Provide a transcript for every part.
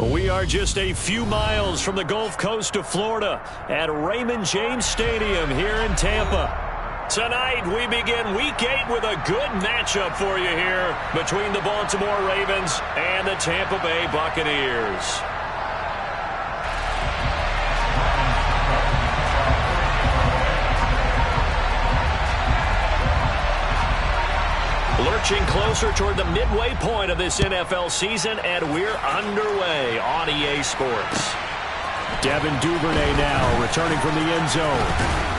We are just a few miles from the Gulf Coast of Florida at Raymond James Stadium here in Tampa. Tonight, we begin Week 8 with a good matchup for you here between the Baltimore Ravens and the Tampa Bay Buccaneers. Lurching closer toward the midway point of this NFL season, and we're underway on EA Sports. Devin Duvernay now returning from the end zone.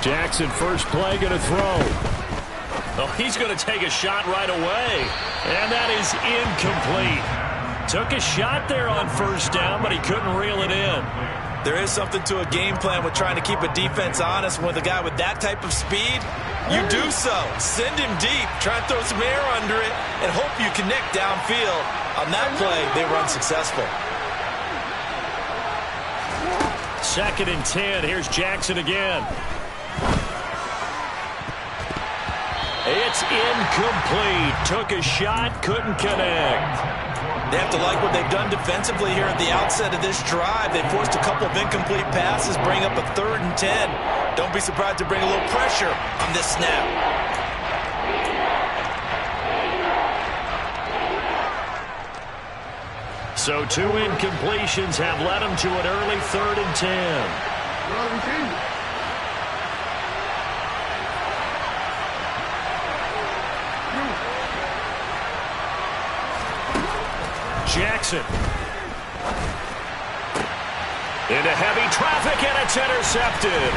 Jackson, first play, going to throw. Oh, he's going to take a shot right away. And that is incomplete. Took a shot there on first down, but he couldn't reel it in. There is something to a game plan with trying to keep a defense honest. With a guy with that type of speed, you do so. Send him deep. Try and throw some air under it and hope you connect downfield. On that play, they were unsuccessful. 2nd and 10. Here's Jackson again. It's incomplete. Took a shot, couldn't connect. They have to like what they've done defensively here at the outset of this drive. They forced a couple of incomplete passes, bring up a 3rd and 10. Don't be surprised to bring a little pressure on this snap. So 2 incompletions have led them to an early 3rd and 10. Jackson. Into heavy traffic, and it's intercepted.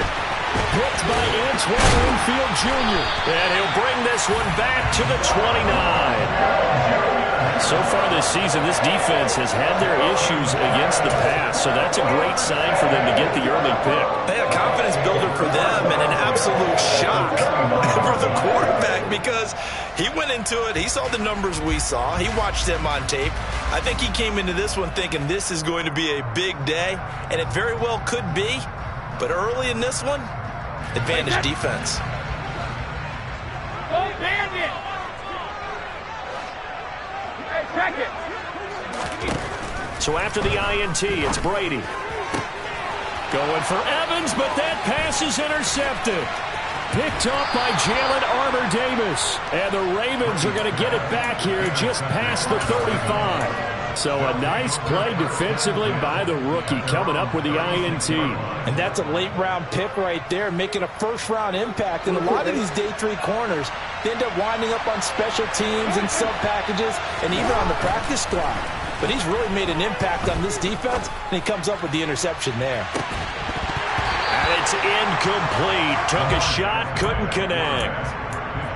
Picked by Antoine Winfield Jr. And he'll bring this one back to the 29. So far this season, this defense has had their issues against the pass, so that's a great sign for them to get the early pick. They had a confidence builder for them and an absolute shock for the quarterback because he went into it. He saw the numbers we saw. He watched them on tape. I think he came into this one thinking this is going to be a big day, and it very well could be. But early in this one, advantage defense. So after the INT, it's Brady. Going for Evans, but that pass is intercepted. Picked up by Jalen Armour-Davis. And the Ravens are going to get it back here just past the 35. So a nice play defensively by the rookie coming up with the INT. And that's a late-round pick right there, making a first-round impact. And a lot of these day 3 corners, they end up winding up on special teams and sub-packages and even on the practice squad. But he's really made an impact on this defense, and he comes up with the interception there. And it's incomplete. Took a shot, couldn't connect.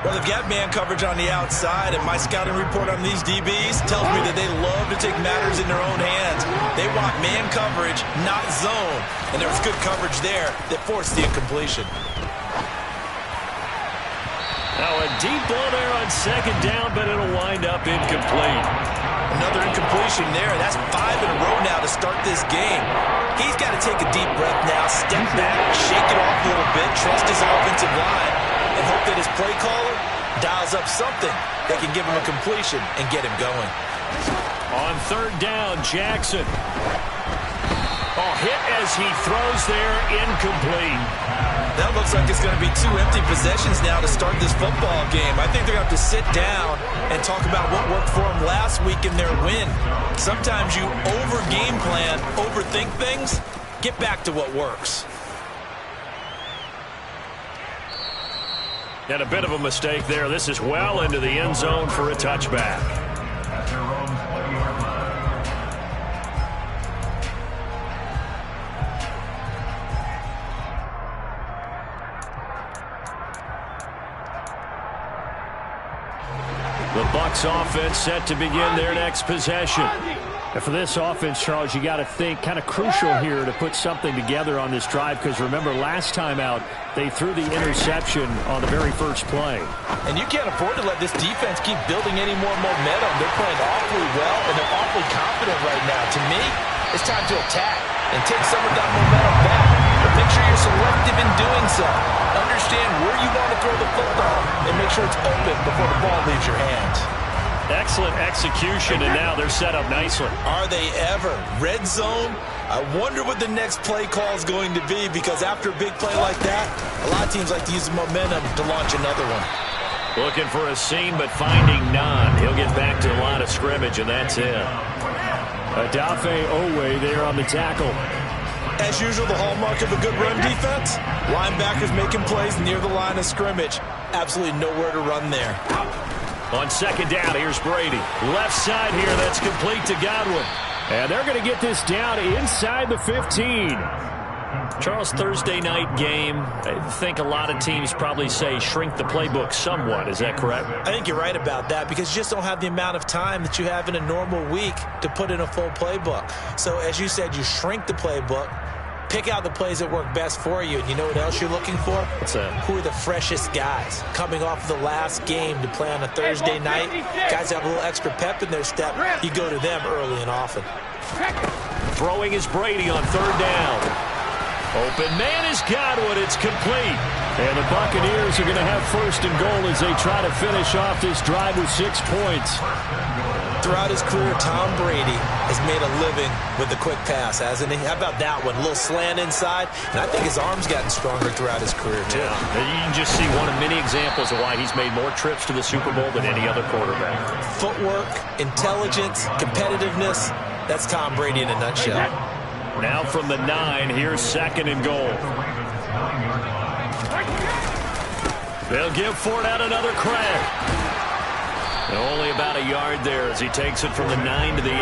Well, they've got man coverage on the outside, and my scouting report on these DBs tells me that they love to take matters in their own hands. They want man coverage, not zone. And there was good coverage there that forced the incompletion. Now a deep ball there on 2nd down, but it'll wind up incomplete. Another incompletion there. That's 5 in a row now to start this game. He's got to take a deep breath now, step back, shake it off a little bit, trust his offensive line, and hope that his play caller dials up something that can give him a completion and get him going. On 3rd down, Jackson. Oh, hit as he throws there, incomplete. That looks like it's going to be 2 empty possessions now to start this football game. I think they're going to have to sit down and talk about what worked for them last week in their win. Sometimes you over-game plan, overthink things. Get back to what works. And a bit of a mistake there. This is well into the end zone for a touchback. The Bucs offense set to begin their next possession. And for this offense, Charles, you got to think kind of crucial here to put something together on this drive, because remember last time out they threw the interception on the very first play. And you can't afford to let this defense keep building any more momentum. They're playing awfully well, and they're awfully confident right now. To me, it's time to attack and take some of that momentum back. But make sure you're selective in doing so. Understand where you want to throw the football and make sure it's open before the ball leaves your hands. Excellent execution, and now they're set up nicely. Are they ever? Red zone? I wonder what the next play call is going to be, because after a big play like that, a lot of teams like to use the momentum to launch another one. Looking for a seam, but finding none. He'll get back to the line of scrimmage, and that's it. Odafe Oweh there on the tackle. As usual, the hallmark of a good run defense, linebackers making plays near the line of scrimmage. Absolutely nowhere to run there. On second down, here's Brady. Left side here, that's complete to Godwin. And they're going to get this down inside the 15. Charles, Thursday night game, I think a lot of teams probably say shrink the playbook somewhat. Is that correct? I think you're right about that, because you just don't have the amount of time that you have in a normal week to put in a full playbook. So as you said, you shrink the playbook, pick out the plays that work best for you. And you know what else you're looking for? What's that? Who are the freshest guys coming off the last game to play on a Thursday night? Guys have a little extra pep in their step. You go to them early and often. Throwing is Brady on third down. Open man is Godwin. It's complete. And the Buccaneers are going to have first and goal as they try to finish off this drive with 6 points. Throughout his career, Tom Brady has made a living with the quick pass, hasn't he? How about that one? A little slant inside. And I think his arm's gotten stronger throughout his career, too. Yeah. You can just see one of many examples of why he's made more trips to the Super Bowl than any other quarterback. Footwork, intelligence, competitiveness. That's Tom Brady in a nutshell. Now from the 9, here's second and goal. They'll give Ford out another crack. And only about a yard there as he takes it from the 9 to the 8.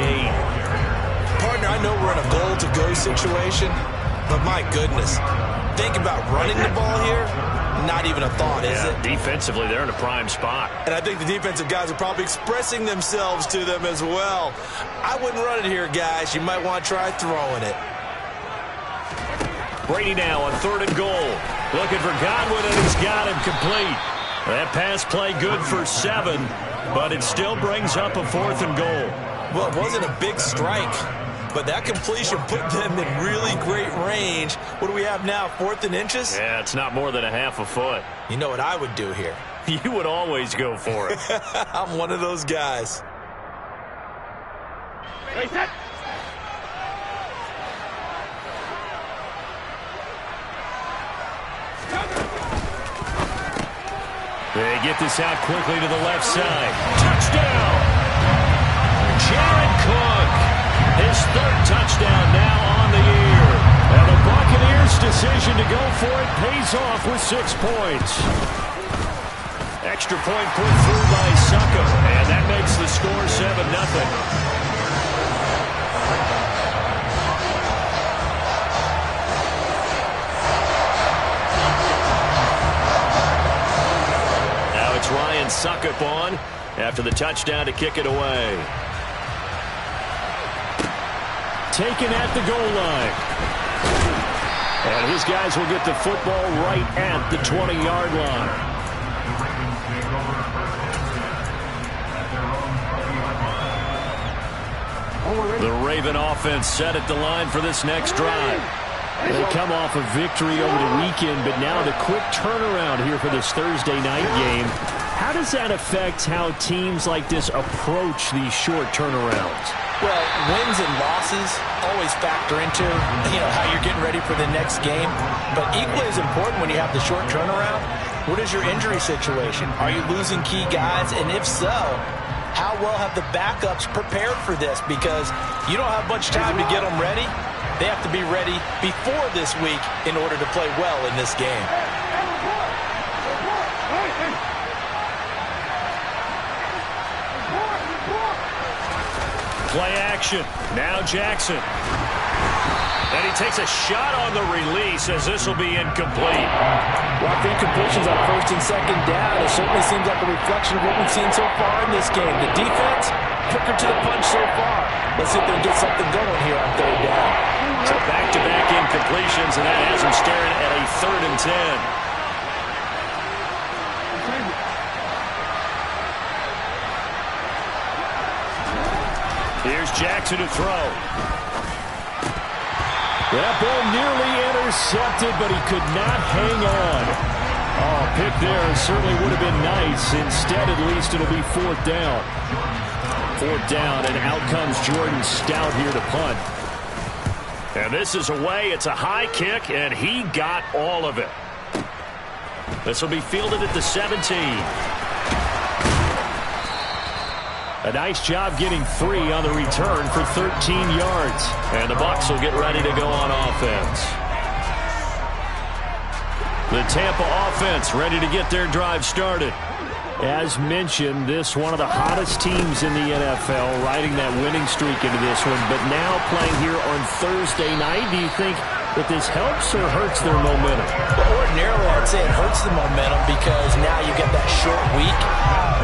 Partner, I know we're in a goal-to-go situation, but my goodness, think about running the ball here. Not even a thought, is it? Defensively, they're in a prime spot. And I think the defensive guys are probably expressing themselves to them as well. I wouldn't run it here, guys. You might want to try throwing it. Brady now on third and goal. Looking for Godwin, and he's got him complete. That pass play good for 7, but it still brings up a fourth and goal. Well, it wasn't a big strike, but that completion put them in really great range. What do we have now, 4th and inches? Yeah, it's not more than a half a foot. You know what I would do here? You would always go for it. I'm one of those guys. They get this out quickly to the left side. Touchdown! Jared Cook. His 3rd touchdown now on the year. And the Buccaneers' decision to go for it pays off with 6 points. Extra point put through by Succop, and that makes the score 7-0. Ryan Succop on after the touchdown to kick it away. Taken at the goal line. And his guys will get the football right at the 20-yard line. The Raven offense set at the line for this next drive. They come off a victory over the weekend, but now the quick turnaround here for this Thursday night game. How does that affect how teams like this approach these short turnarounds? Well, wins and losses always factor into, how you're getting ready for the next game. But equally as important when you have the short turnaround, what is your injury situation? Are you losing key guys? And if so, how well have the backups prepared for this? Because you don't have much time to get them ready. They have to be ready before this week in order to play well in this game. Play action. Now Jackson. And he takes a shot on the release as this will be incomplete. Well, the incompletions on first and second down, it certainly seems like a reflection of what we've seen so far in this game. The defense, quicker to the punch so far. Let's see if they can get something going here on third down. So back-to-back incompletions, and that has them staring at a 3rd and 10. Here's Jackson to throw. That ball nearly intercepted, but he could not hang on. Oh, pick there certainly would have been nice. Instead, at least, it'll be 4th down. 4th down, and out comes Jordan Stout here to punt. And this is away. It's a high kick, and he got all of it. This will be fielded at the 17. A nice job getting 3 on the return for 13 yards. And the Bucs will get ready to go on offense. The Tampa offense ready to get their drive started. As mentioned, this one of the hottest teams in the NFL, riding that winning streak into this one. But now playing here on Thursday night, do you think that this helps or hurts their momentum? Well, ordinarily, I'd say it hurts the momentum because now you get that short week.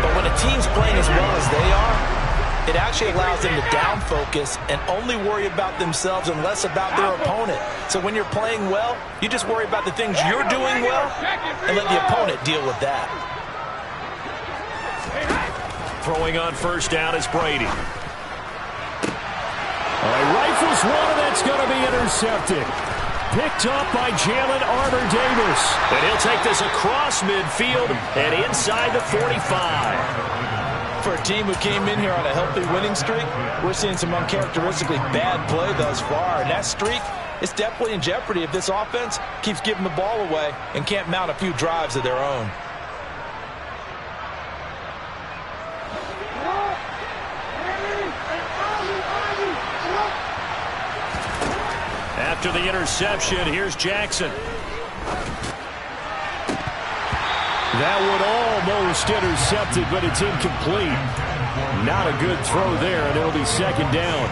But when a team's playing as well as they are, it actually allows them to down focus and only worry about themselves and less about their opponent. So when you're playing well, you just worry about the things you're doing well and let the opponent deal with that. Throwing on first down is Brady. Rifles one, and that's going to be intercepted. Picked up by Jalen Armour-Davis. And he'll take this across midfield and inside the 45. For a team who came in here on a healthy winning streak, we're seeing some uncharacteristically bad play thus far. And that streak is definitely in jeopardy if this offense keeps giving the ball away and can't mount a few drives of their own. After the interception, here's Jackson. That one almost intercepted, but it's incomplete. Not a good throw there, and it'll be 2nd down.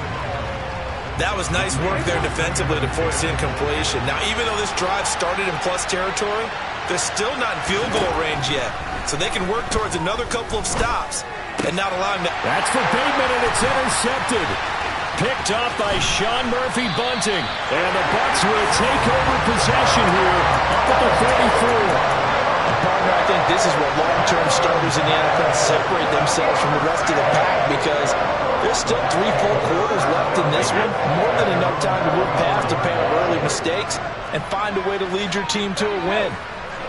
That was nice work there defensively to force the incompletion. Now, even though this drive started in plus territory, they're still not in field goal range yet. So they can work towards another couple of stops and not allow him to... That's for Bateman, and it's intercepted. Picked up by Sean Murphy-Bunting. And the Bucs will take over possession here up at the 34. Partner, I think this is what long-term starters in the NFL separate themselves from the rest of the pack because there's still 3 full quarters left in this one. More than enough time to move past a pair of early mistakes and find a way to lead your team to a win.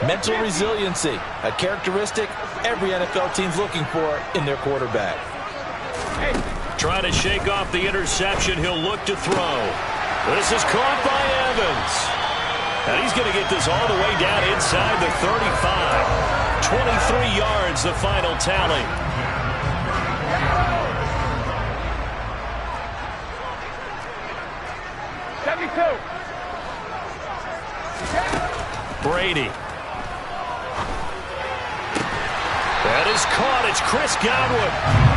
Mental resiliency, a characteristic every NFL team's looking for in their quarterback. Trying to shake off the interception. He'll look to throw. This is caught by Evans. And he's going to get this all the way down inside the 35. 23 yards, the final tally. Brady. That is caught. It's Chris Godwin.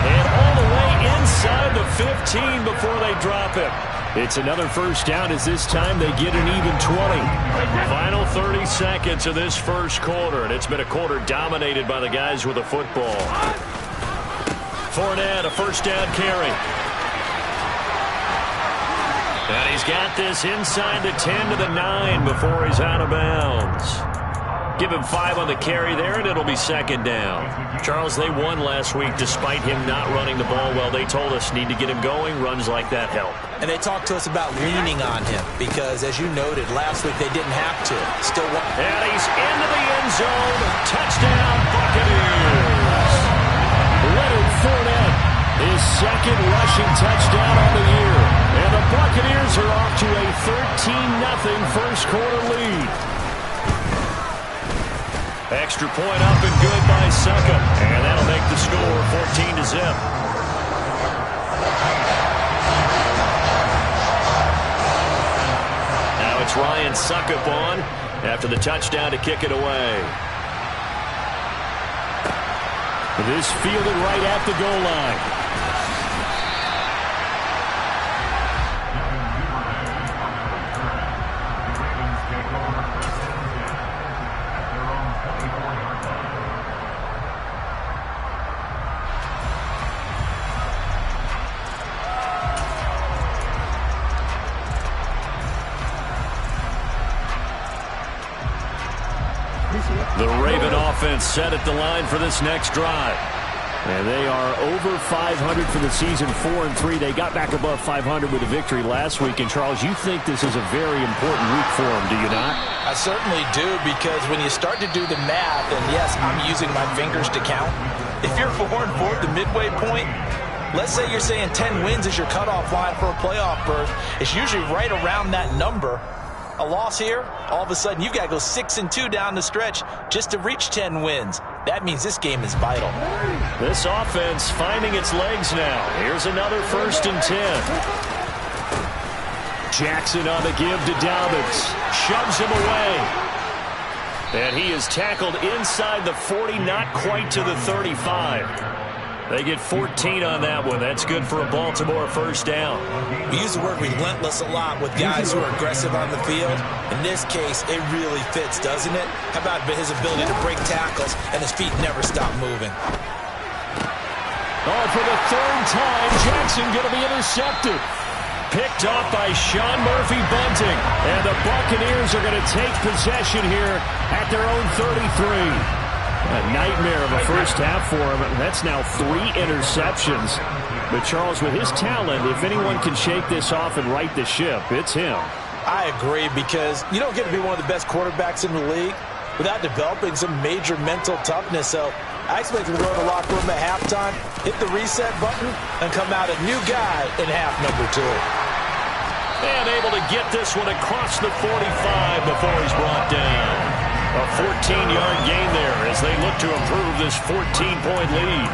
And all the way inside the 15 before they drop him. It's another first down as this time they get an even 20. Final 30 seconds of this first quarter, and it's been a quarter dominated by the guys with the football. Fournette, a first down carry. And he's got this inside the 10 to the 9 before he's out of bounds. Give him 5 on the carry there, and it'll be 2nd down. Charles, they won last week despite him not running the ball well. They told us need to get him going. Runs like that help. And they talked to us about leaning on him because, as you noted, last week they didn't have to. Still won. And he's into the end zone. Touchdown, Buccaneers. Leonard Fournette, his 2nd rushing touchdown on the year. And the Buccaneers are off to a 13-0 first quarter lead. Extra point up and good by Succop. And that'll make the score 14-0. Now it's Ryan Succop on after the touchdown to kick it away. This fielded right at the goal line. The Raven offense set at the line for this next drive. And they are over 500 for the season, 4-3. They got back above 500 with a victory last week. And, Charles, you think this is a very important week for them, do you not? I certainly do, because when you start to do the math, and yes, I'm using my fingers to count. If you're 4-4 at the midway point, let's say you're saying 10 wins is your cutoff line for a playoff berth. It's usually right around that number. A loss here, all of a sudden you've got to go 6-2 down the stretch just to reach 10 wins. That means this game is vital. This offense finding its legs now. Here's another 1st and 10. Jackson on the give to Dobbins. Shoves him away. And he is tackled inside the 40, not quite to the 35. They get 14 on that one. That's good for a Baltimore 1st down. We use the word relentless a lot with guys who are aggressive on the field. In this case, it really fits, doesn't it? How about his ability to break tackles and his feet never stop moving? Oh, for the 3rd time, Jackson going to be intercepted. Picked off by Sean Murphy-Bunting. And the Buccaneers are going to take possession here at their own 33. A nightmare of a first half for him. That's now 3 interceptions. But, Charles, with his talent, if anyone can shake this off and right the ship, it's him. I agree, because you don't get to be one of the best quarterbacks in the league without developing some major mental toughness. So I expect him to go in the locker room at halftime, hit the reset button, and come out a new guy in half number 2. And able to get this one across the 45 before he's brought down. A 14-yard gain there as they look to improve this 14-point lead.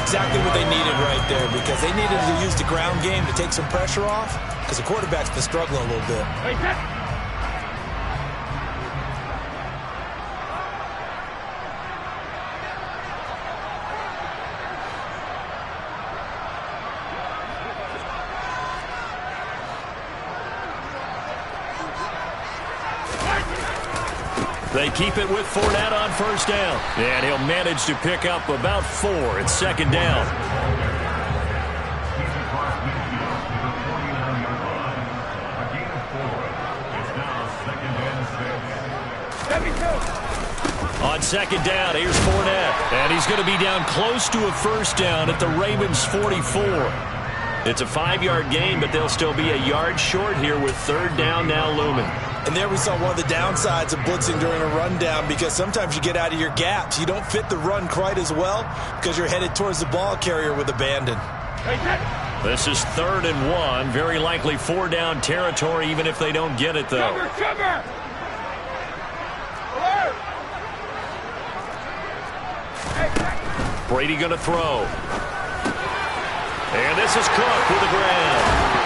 Exactly what they needed right there, because they needed to use the ground game to take some pressure off, because the quarterback's been struggling a little bit. They keep it with Fournette on 1st down. And he'll manage to pick up about 4 at 2nd down. On 2nd down, here's Fournette. And he's going to be down close to a 1st down at the Ravens' 44. It's a 5-yard gain, but they'll still be a yard short here with 3rd down now looming. And there we saw one of the downsides of blitzing during a rundown, because sometimes you get out of your gaps. You don't fit the run quite as well because you're headed towards the ball carrier with abandon. This is 3rd and 1. Very likely 4-down territory, even if they don't get it, though. Cover! Brady going to throw. And this is Cook with the grab.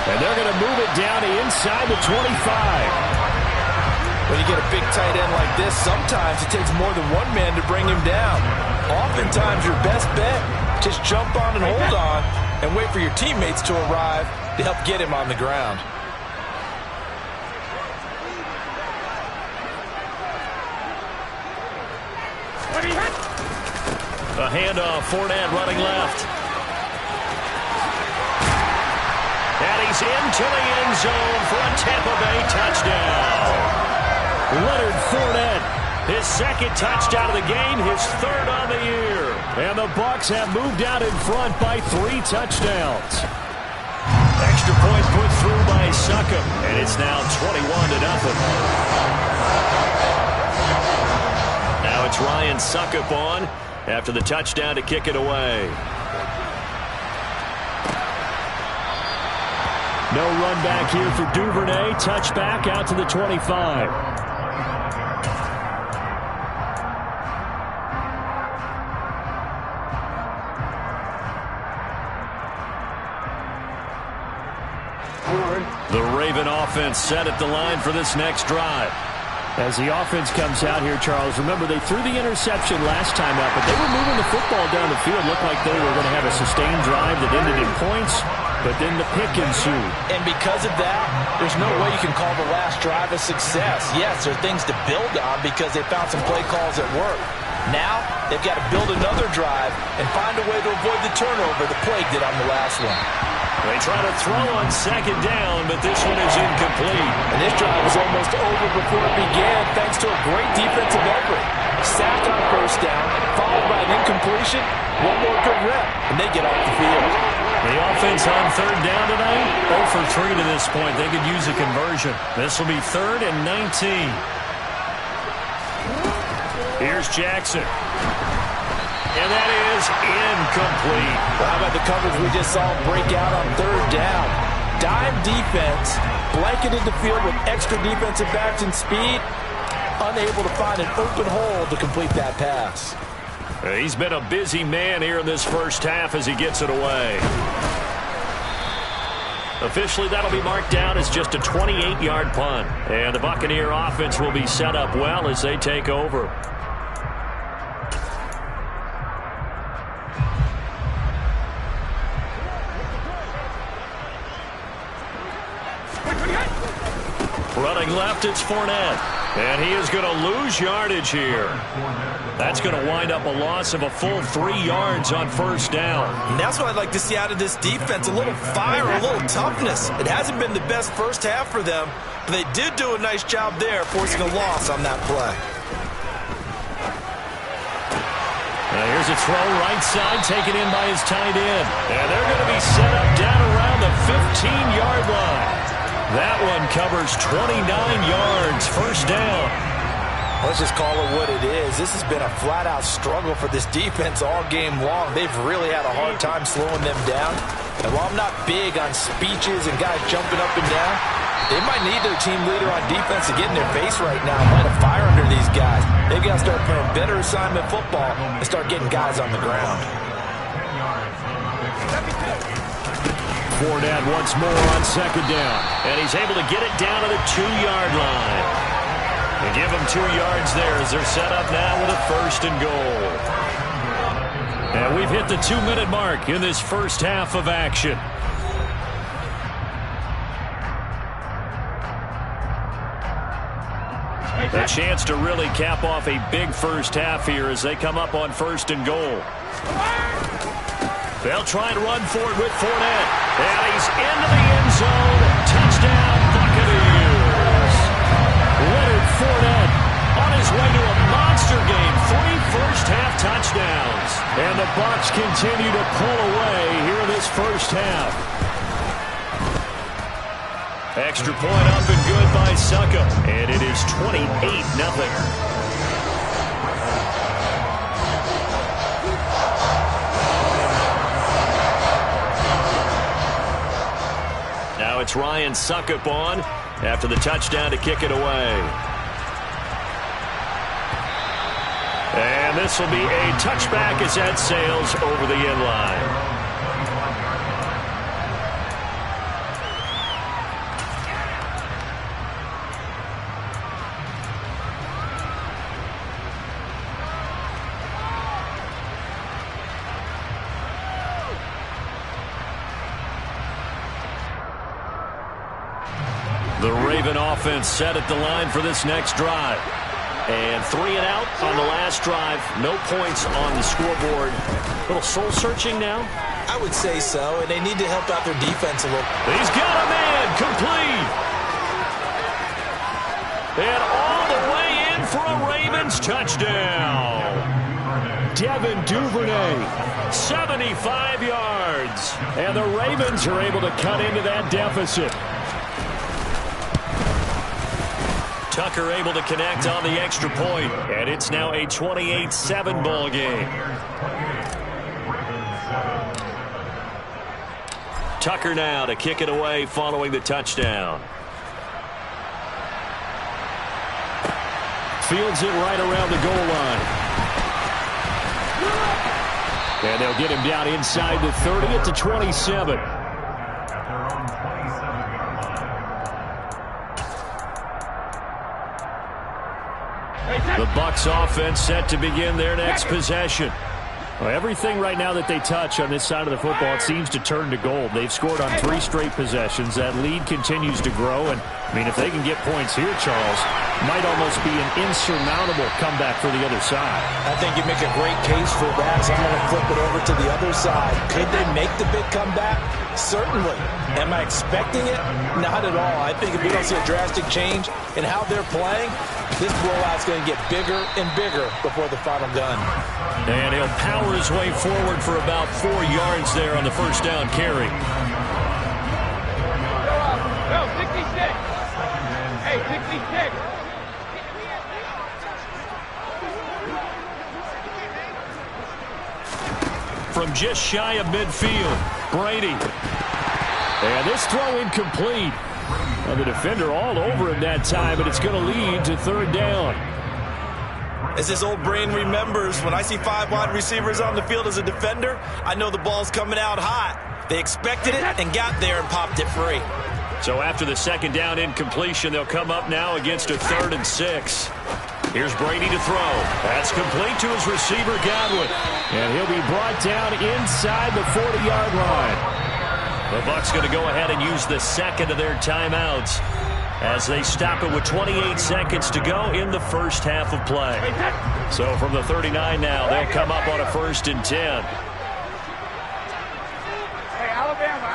And they're going to move it down to inside the 25. When you get a big tight end like this, sometimes it takes more than one man to bring him down. Oftentimes, your best bet, just jump on and hold on and wait for your teammates to arrive to help get him on the ground. A handoff, Fournette running left. And he's into the end zone for a Tampa Bay touchdown. Leonard Fournette, his 2nd touchdown of the game, his 3rd on the year. And the Bucs have moved out in front by 3 touchdowns. Extra point put through by Succop, and it's now 21-0. Now it's Ryan Succop on after the touchdown to kick it away. No run back here for Duvernay. Touchback out to the 25. The Raven offense set at the line for this next drive. As the offense comes out here, Charles, remember they threw the interception last time out, but they were moving the football down the field. Looked like they were going to have a sustained drive that ended in points, but then the pick ensued. And because of that, there's no way you can call the last drive a success. Yes, there are things to build on because they found some play calls that work. Now, they've got to build another drive and find a way to avoid the turnover the plague did on the last one. They try to throw on second down, but this one is incomplete. And this drive was almost over before it began thanks to a great defensive effort. Sacked on first down, followed by an incompletion, one more good rep, and they get off the field. The offense on third down tonight, 0 for 3 to this point. They could use a conversion. This will be 3rd and 19. Here's Jackson. And that is incomplete. Well, how about the coverage we just saw break out on third down? Dime defense, blanketed the field with extra defensive backs and speed, unable to find an open hole to complete that pass. He's been a busy man here in this first half as he gets it away. Officially, that'll be marked down as just a 28-yard punt. And the Buccaneer offense will be set up well as they take over. Running left, it's Fournette. And he is going to lose yardage here. That's going to wind up a loss of a full 3 yards on first down. And that's what I'd like to see out of this defense, a little fire, a little toughness. It hasn't been the best first half for them, but they did do a nice job there, forcing a loss on that play. Now here's a throw right side, taken in by his tight end. And they're going to be set up down around the 15-yard line. That one covers 29 yards, first down. Let's just call it what it is. This has been a flat-out struggle for this defense all game long. They've really had a hard time slowing them down. And while I'm not big on speeches and guys jumping up and down, they might need their team leader on defense to get in their face right now and light a fire under these guys. They've got to start playing better assignment football and start getting guys on the ground. Fournette once more on second down. And he's able to get it down to the 2-yard line. They give him 2 yards there as they're set up now with a first and goal. And we've hit the 2-minute mark in this first half of action. A chance to really cap off a big first half here as they come up on first and goal. They'll try and run for it with Fournette. And he's into the end zone. Touchdown, Buccaneers. Leonard Fournette on his way to a monster game. 3 first-half touchdowns. And the Bucs continue to pull away here in this first half. Extra point up and good by Succop. And it is 28-0. Now it's Ryan Succop on after the touchdown to kick it away. And this will be a touchback as that sails over the end line. The Raven offense set at the line for this next drive. And 3 and out on the last drive. No points on the scoreboard. A little soul-searching now? I would say so, and they need to help out their defense a little. He's got a man, complete. And all the way in for a Ravens touchdown. Devin Duvernay, 75 yards. And the Ravens are able to cut into that deficit. Tucker able to connect on the extra point, and it's now a 28-7 ball game. Tucker now to kick it away following the touchdown. Fields it right around the goal line. And they'll get him down inside the 30 at the 27. The Bucs offense set to begin their next possession. Well, everything right now that they touch on this side of the football, it seems to turn to gold. They've scored on 3 straight possessions. That lead continues to grow, and I mean, if they can get points here, Charles, might almost be an insurmountable comeback for the other side. I think you make a great case for that. So I'm going to flip it over to the other side. Could they make the big comeback? Certainly. Am I expecting it? Not at all. I think if we don't see a drastic change in how they're playing, this blowout's going to get bigger and bigger before the final gun. And he'll power his way forward for about 4 yards there on the first down carry. Go, 66. Hey, 66. From just shy of midfield, Brady. And this throw incomplete. Well, the defender all over him that time, and it's going to lead to third down. As this old brain remembers, when I see 5 wide receivers on the field as a defender, I know the ball's coming out hot. They expected it and got there and popped it free. So after the second down incompletion, they'll come up now against a 3rd and 6. Here's Brady to throw. That's complete to his receiver, Godwin. And he'll be brought down inside the 40-yard line. The Bucs going to go ahead and use the second of their timeouts as they stop it with 28 seconds to go in the first half of play. So from the 39 now, they'll come up on a 1st and 10. Hey, Alabama.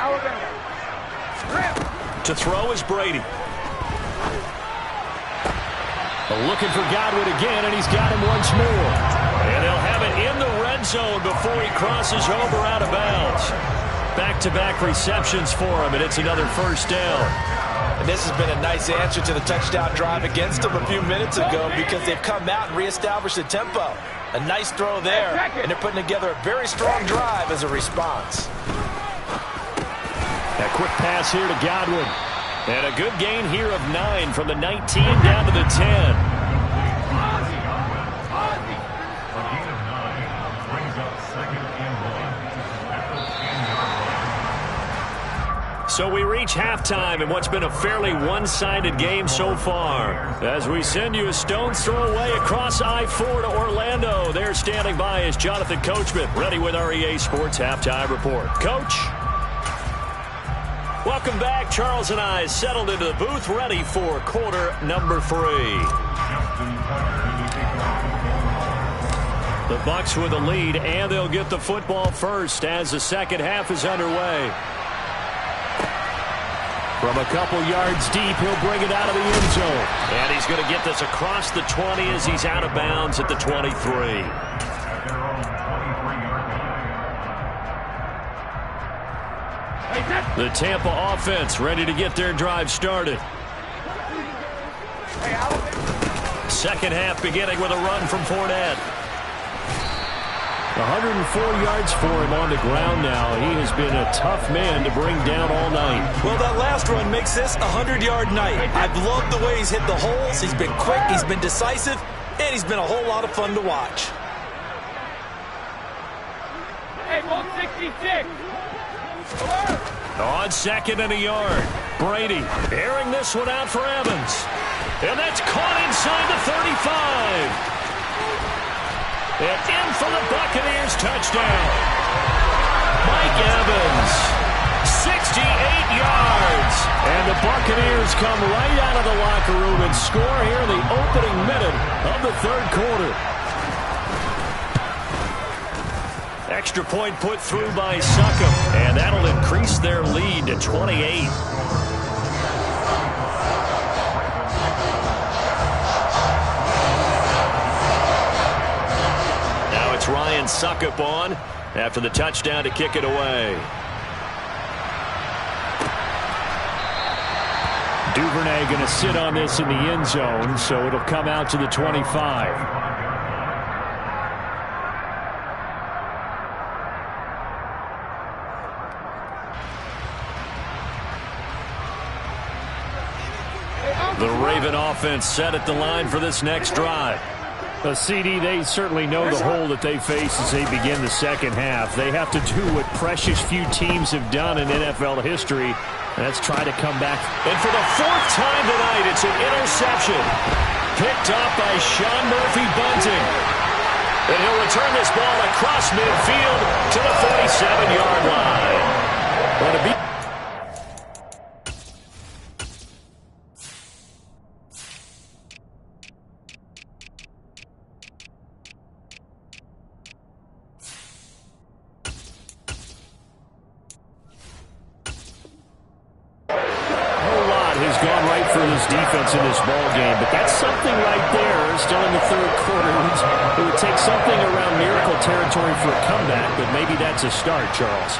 To throw is Brady. Looking for Godwin again, and he's got him once more. And they'll have it in the red zone before he crosses over out of bounds. Back-to-back receptions for him, and it's another first down. And this has been a nice answer to the touchdown drive against them a few minutes ago because they've come out and reestablished the tempo. A nice throw there, and they're putting together a very strong drive as a response. A quick pass here to Godwin. And a good gain here of 9 from the 19 down to the 10. So we reach halftime in what's been a fairly one-sided game so far. As we send you a stone's throw away across I-4 to Orlando. There standing by is Jonathan Coachman, ready with our EA Sports Halftime Report. Coach? Welcome back. Charles and I settled into the booth, ready for quarter number 3. The Bucs with the lead, and they'll get the football first as the second half is underway. From a couple yards deep, he'll bring it out of the end zone. And he's going to get this across the 20 as he's out of bounds at the 23. The Tampa offense ready to get their drive started. Second half beginning with a run from Fournette. 104 yards for him on the ground now. He has been a tough man to bring down all night. Well, that last run makes this a 100-yard night. I've loved the way he's hit the holes. He's been quick, he's been decisive, and he's been a whole lot of fun to watch. Hey, 166. On 2nd and a yard, Brady airing this one out for Evans. And that's caught inside the 35. And in for the Buccaneers touchdown. Mike Evans, 68 yards. And the Buccaneers come right out of the locker room and score here in the opening minute of the 3rd quarter. Extra point put through by Succop, and that'll increase their lead to 28. Now it's Ryan Succop on after the touchdown to kick it away. Duvernay going to sit on this in the end zone, so it'll come out to the 25. The Raven offense set at the line for this next drive. CD, they certainly know the hole that they face as they begin the second half. They have to do what precious few teams have done in NFL history. That's try to come back. And for the 4th time tonight, it's an interception. Picked up by Sean Murphy-Bunting. And he'll return this ball across midfield to the 47-yard line. Well, to be Texas defense in this ball game, but that's something right there. Still in the third quarter. It would take something around miracle territory for a comeback, but maybe that's a start, Charles.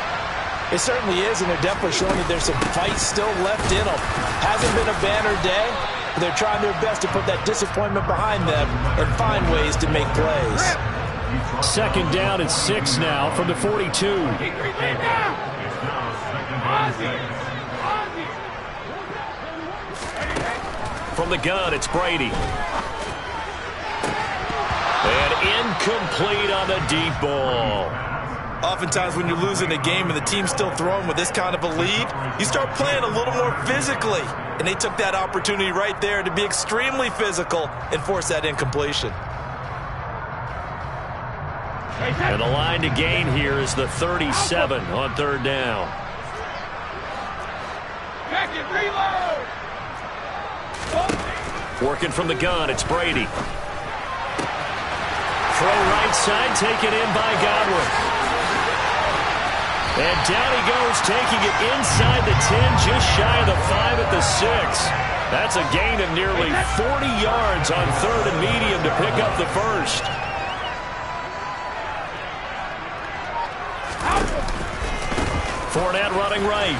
It certainly is, and they're definitely showing that there's some fight still left in them. Hasn't been a banner day, but they're trying their best to put that disappointment behind them and find ways to make plays. Second down and 6 now from the 42. From the gun, it's Brady. And incomplete on the deep ball. Oftentimes when you're losing a game and the team's still throwing with this kind of a lead, you start playing a little more physically. And they took that opportunity right there to be extremely physical and force that incompletion. And the line to gain here is the 37 on third down. Working from the gun, it's Brady. Throw right side, taken in by Godwin. And down he goes, taking it inside the 10, just shy of the 5 at the 6. That's a gain of nearly 40 yards on third and medium to pick up the first. Fournette running right.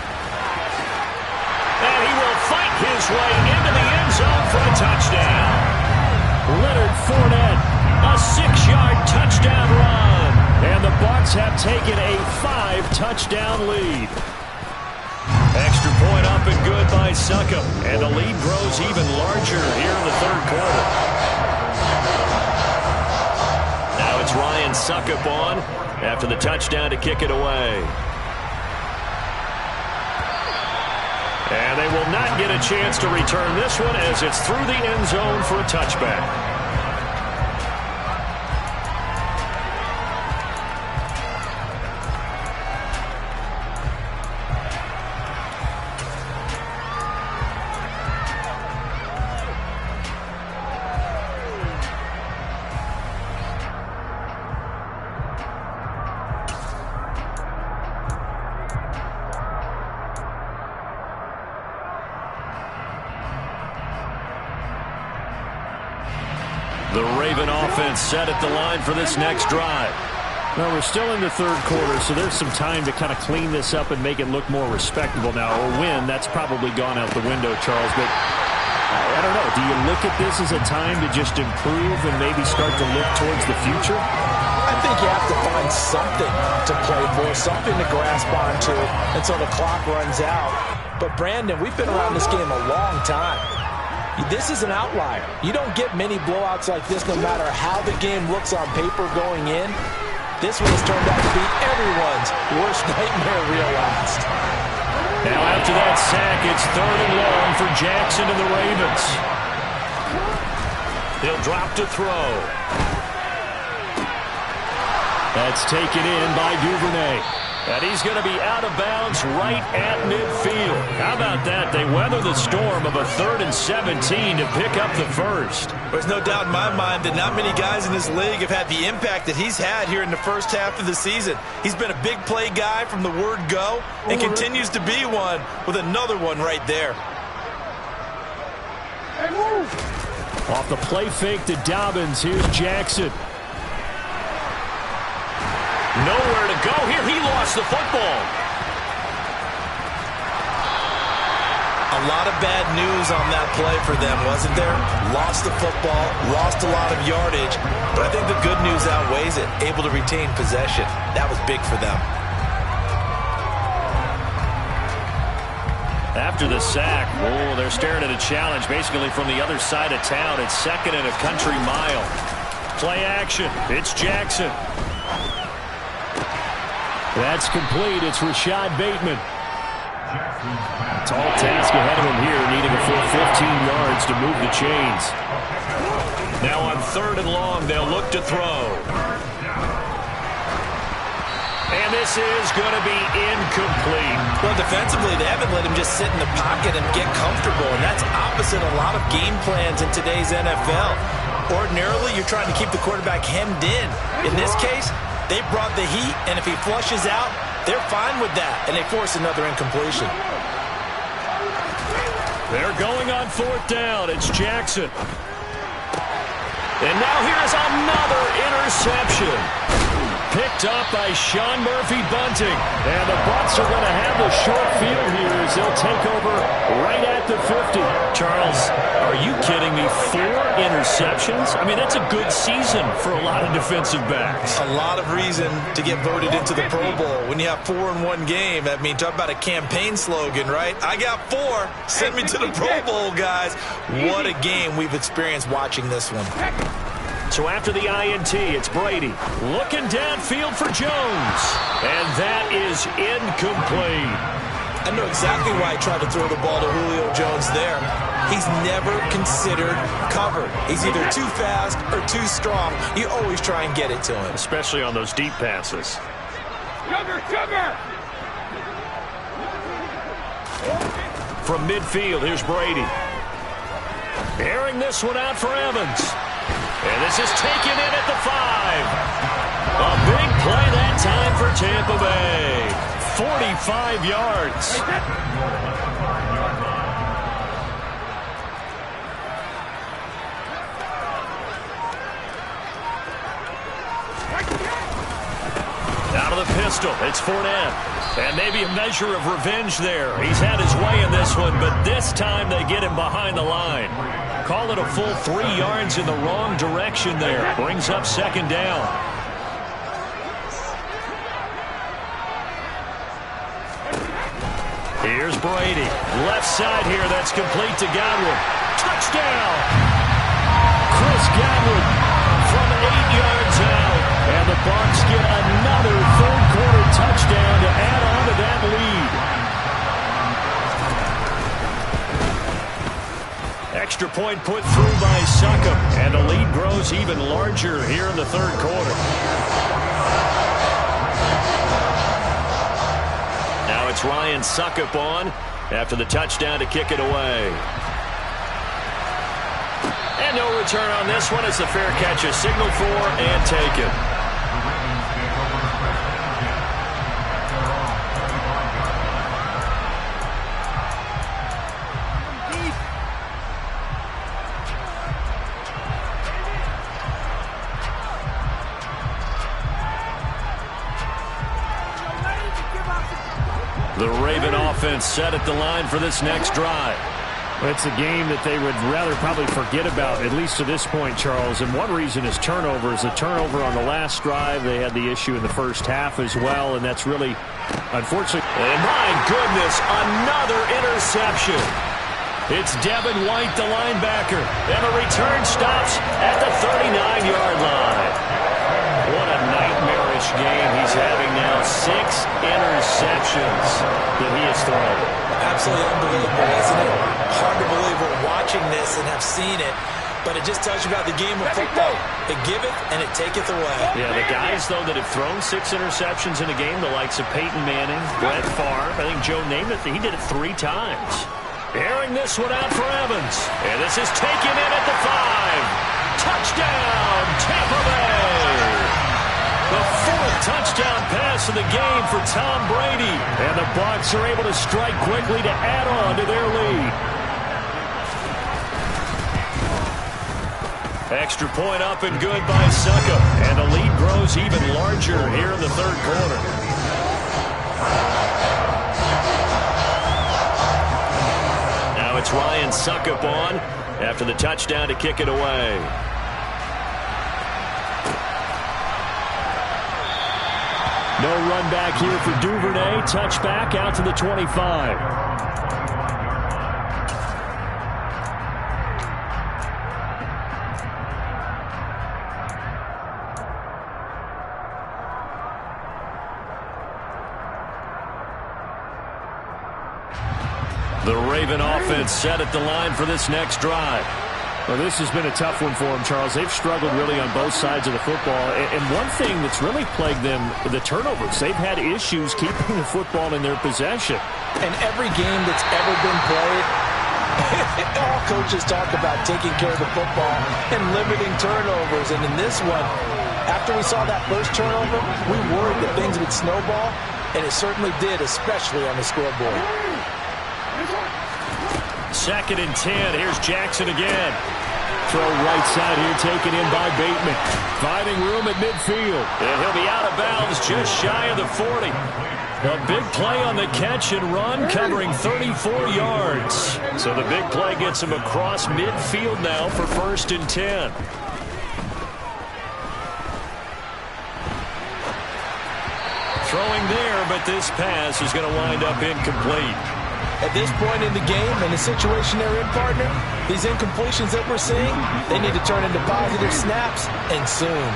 And he will fight his way into the end zone for a touchdown. Leonard Fournette, a 6-yard touchdown run. And the Bucs have taken a 5-touchdown lead. Extra point up and good by Succop. And the lead grows even larger here in the third quarter. Now it's Ryan Succop on after the touchdown to kick it away. And they will not get a chance to return this one as it's through the end zone for a touchback. The Raven offense set at the line for this next drive. Well, we're still in the third quarter, so there's some time to kind of clean this up and make it look more respectable now. Or win, that's probably gone out the window, Charles. But I don't know. Do you look at this as a time to just improve and maybe start to look towards the future? I think you have to find something to play for, something to grasp onto until the clock runs out. But, Brandon, we've been around this game a long time. This is an outlier. You don't get many blowouts like this no matter how the game looks on paper going in. This one has turned out to be everyone's worst nightmare realized. Now after that sack, it's third and long for Jackson and the Ravens. They'll drop to throw. That's taken in by Duvernay. And he's going to be out of bounds right at midfield. How about that? They weather the storm of a 3rd and 17 to pick up the first. There's no doubt in my mind that not many guys in this league have had the impact that he's had here in the first half of the season. He's been a big play guy from the word go and continues to be one with another one right there. Off the play fake to Dobbins. Here's Jackson. Nowhere to go here. He lost the football. A lot of bad news on that play for them, wasn't there? Lost the football, lost a lot of yardage, but I think the good news outweighs it. Able to retain possession. That was big for them. After the sack, they're staring at a challenge basically from the other side of town. It's 2nd and a country mile. Play action. It's Jackson. That's complete. It's Rashad Bateman. Tall task ahead of him here, needing a full 15 yards to move the chains. Now on 3rd and long, they'll look to throw. And this is going to be incomplete. Well, defensively, they haven't let him just sit in the pocket and get comfortable, and that's opposite a lot of game plans in today's NFL. Ordinarily, you're trying to keep the quarterback hemmed in. In this case, they brought the heat, and if he flushes out, they're fine with that, and they force another incompletion. They're going on 4th down. It's Jackson. And now here's another interception. Picked up by Sean Murphy-Bunting. And the Bucs are going to have the short field here as they'll take over right at the 50. Charles, are you kidding me? 4 interceptions? I mean, that's a good season for a lot of defensive backs. A lot of reason to get voted into the Pro Bowl when you have 4 in one game. I mean, talk about a campaign slogan, right? I got 4. Send me to the Pro Bowl, guys. What a game we've experienced watching this one. So after the INT, it's Brady looking downfield for Jones. And that is incomplete. I know exactly why I tried to throw the ball to Julio Jones there. He's never considered covered. He's either too fast or too strong. You always try and get it to him. Especially on those deep passes. Sugar! From midfield, here's Brady. Airing this one out for Evans. And this is taken in at the 5. A big play that time for Tampa Bay. 45 yards. Out of the pistol, it's Fournette. And maybe a measure of revenge there. He's had his way in this one, but this time they get him behind the line. Call it a full 3 yards in the wrong direction there. Brings up 2nd down. Here's Brady. Left side here. That's complete to Godwin. Touchdown! Chris Godwin from 8 yards out. And the Bucs get another third-quarter touchdown to add on to that lead. Extra point put through by Succop. And the lead grows even larger here in the third quarter. Now it's Ryan Succop on after the touchdown to kick it away. And no return on this one as the fair catch is signaled for and taken. The Raven offense set at the line for this next drive. It's a game that they would rather probably forget about, at least to this point, Charles. And one reason is turnovers. The turnover on the last drive, they had the issue in the first half as well, and that's really, unfortunately. And my goodness, another interception. It's Devin White, the linebacker, and the return stops at the 39-yard line. What a nightmarish game he's having now. 6 interceptions that he has thrown. Absolutely unbelievable, isn't it? Hard to believe we're watching this and have seen it, but it just tells you about the game of football. It giveth and it taketh away. Yeah, the guys, though, that have thrown 6 interceptions in a game, the likes of Peyton Manning, Brett Favre, I think Joe Namath, he did it 3 times. Airing this one out for Evans. And this is taken in at the 5. Touchdown, Tampa Bay. The 4th touchdown pass of the game for Tom Brady. And the Bucs are able to strike quickly to add on to their lead. Extra point up and good by Succop. And the lead grows even larger here in the third quarter. Now it's Ryan Succop on after the touchdown to kick it away. No run back here for Duvernay. Touchback out to the 25. The Raven offense set at the line for this next drive. Well, this has been a tough one for them, Charles. They've struggled really on both sides of the football. And one thing that's really plagued them, the turnovers. They've had issues keeping the football in their possession. And every game that's ever been played, all coaches talk about taking care of the football and limiting turnovers. And in this one, after we saw that first turnover, we worried that things would snowball, and it certainly did, especially on the scoreboard. 2nd and 10. Here's Jackson again. Throw right side here taken in by Bateman. Finding room at midfield. And he'll be out of bounds just shy of the 40. A big play on the catch and run covering 34 yards. So the big play gets him across midfield now for 1st and 10. Throwing there, but this pass is going to wind up incomplete. At this point in the game and the situation they're in, partner, these incompletions that we're seeing, they need to turn into positive snaps, and soon.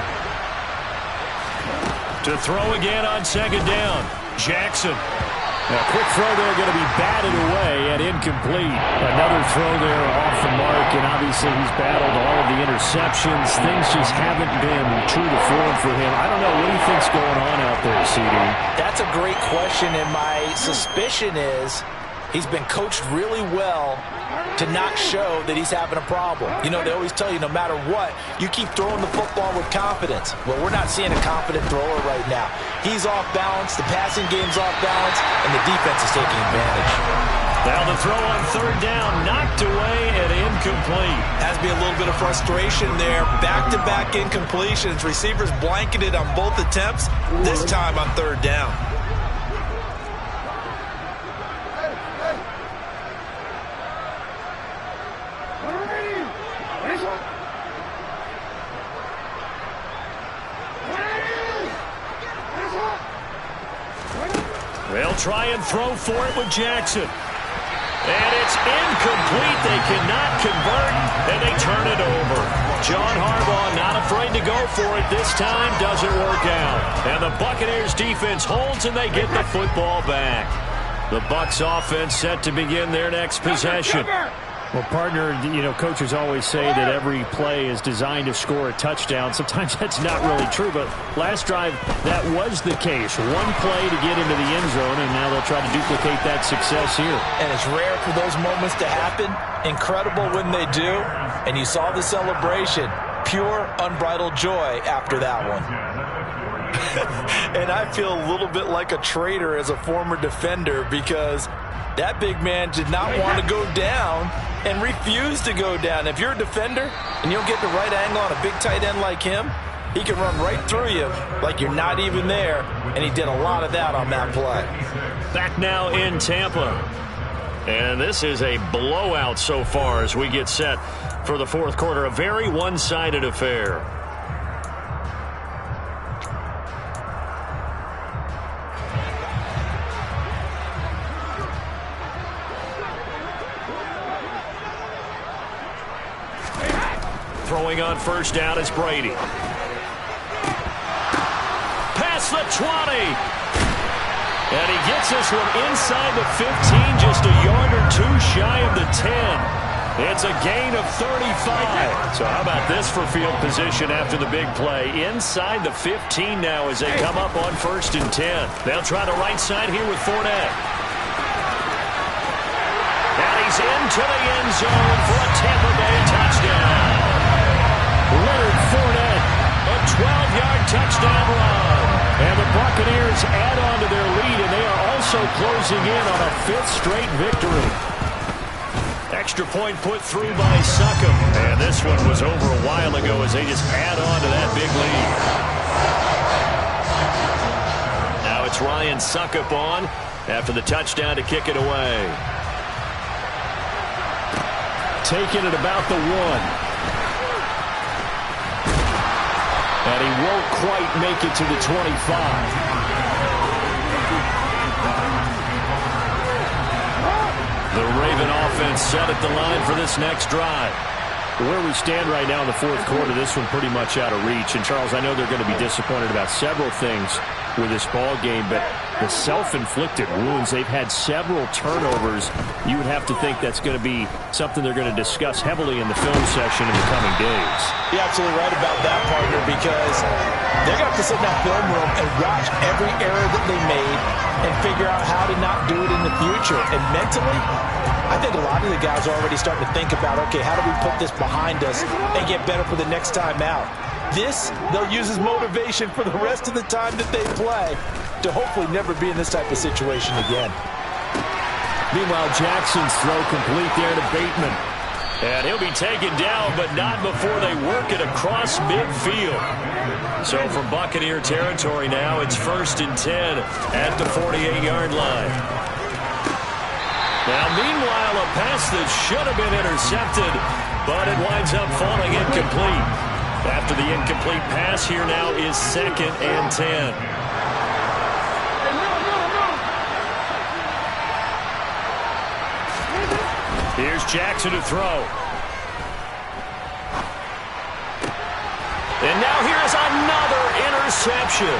To throw again on 2nd down. Jackson. A quick throw there going to be batted away and incomplete. Another throw there off the mark, and obviously he's battled all of the interceptions. Things just haven't been true to form for him. I don't know. What do you think's going on out there, CD? That's a great question, and my suspicion is he's been coached really well to not show that he's having a problem. You know, they always tell you no matter what, you keep throwing the football with confidence. Well, we're not seeing a confident thrower right now. He's off balance, the passing game's off balance, and the defense is taking advantage. Now the throw on 3rd down, knocked away and incomplete. Has to be a little bit of frustration there. Back-to-back incompletions. Receivers blanketed on both attempts, this time on 3rd down. They'll try and throw for it with Jackson. And it's incomplete. They cannot convert, and they turn it over. John Harbaugh not afraid to go for it this time. Doesn't work out. And the Buccaneers defense holds, and they get the football back. The Bucs offense set to begin their next possession. Well, partner, you know, coaches always say that every play is designed to score a touchdown. Sometimes that's not really true, but last drive, that was the case. One play to get into the end zone, and now they'll try to duplicate that success here. And it's rare for those moments to happen. Incredible when they do. And you saw the celebration. Pure, unbridled joy after that one. And I feel a little bit like a traitor as a former defender because that big man did not want to go down and refused to go down. If you're a defender and you don't get the right angle on a big tight end like him, he can run right through you like you're not even there, and he did a lot of that on that play. Back now in Tampa. And this is a blowout so far as we get set for the 4th quarter. A very one-sided affair. Throwing on 1st down is Brady. Past the 20. And he gets this one inside the 15, just a yard or two shy of the 10. It's a gain of 35. So how about this for field position after the big play? Inside the 15 now as they come up on 1st and 10. They'll try the right side here with Fournette. And he's into the end zone for a Tampa Bay touchdown. Leonard Fournette, a 12-yard touchdown run. And the Buccaneers add on to their lead, and they are also closing in on a 5th straight victory. Extra point put through by Succop. And this one was over a while ago as they just add on to that big lead. Now it's Ryan Succop on after the touchdown to kick it away. Taking it about the 1. And he won't quite make it to the 25. The Raven offense set at the line for this next drive. Where we stand right now in the 4th quarter, this one pretty much out of reach. And, Charles, I know they're going to be disappointed about several things with this ball game, but the self-inflicted wounds, they've had several turnovers. You would have to think that's going to be something they're going to discuss heavily in the film session in the coming days. You're absolutely right about that, partner, because they're going to have to sit in that film room and watch every error that they made and figure out how to not do it in the future. And mentally, I think a lot of the guys are already starting to think about, okay, how do we put this behind us and get better for the next time out? This, they'll use as motivation for the rest of the time that they play to hopefully never be in this type of situation again. Meanwhile, Jackson's throw complete there to Bateman. And he'll be taken down, but not before they work it across midfield. So from Buccaneer territory now, it's 1st and 10 at the 48-yard line. Now, meanwhile, a pass that should have been intercepted, but it winds up falling incomplete. After the incomplete pass, here now is 2nd and 10. Here's Jackson to throw. And now here's another interception.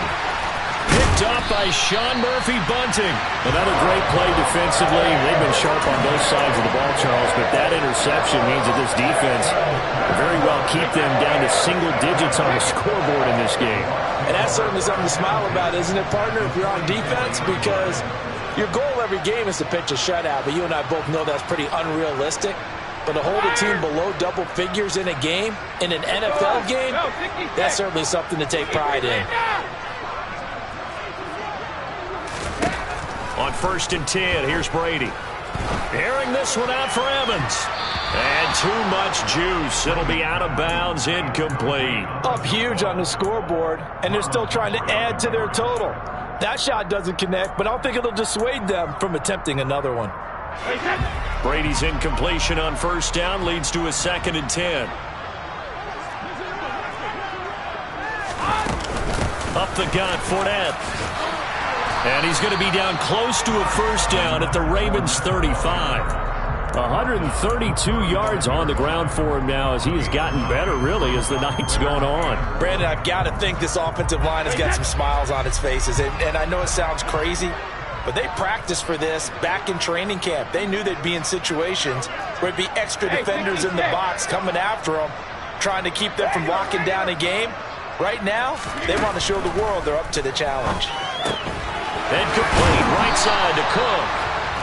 Picked up by Sean Murphy-Bunting. Another great play defensively. They've been sharp on both sides of the ball, Charles, but that interception means that this defense will very well keep them down to single digits on the scoreboard in this game. And that's certainly something to smile about, isn't it, partner, if you're on defense? Because your goal every game is to pitch a shutout, but you and I both know that's pretty unrealistic. But to hold a team below double figures in a game, in an NFL game, that's certainly something to take pride in. On 1st and 10, here's Brady. Airing this one out for Evans. And too much juice. It'll be out of bounds, incomplete. Up huge on the scoreboard, and they're still trying to add to their total. That shot doesn't connect, but I don't think it'll dissuade them from attempting another one. Brady's incompletion on 1st down leads to a 2nd and 10. Up the gut, Fournette. And he's going to be down close to a 1st down at the Ravens 35. 132 yards on the ground for him now as he has gotten better, really, as the night's gone on. Brandon, I've got to think this offensive line has got some smiles on its faces. And I know it sounds crazy, but they practiced for this back in training camp. They knew they'd be in situations where it'd be extra defenders in the box coming after them, trying to keep them from locking down a game. Right now, they want to show the world they're up to the challenge. And complete, right side to Cook.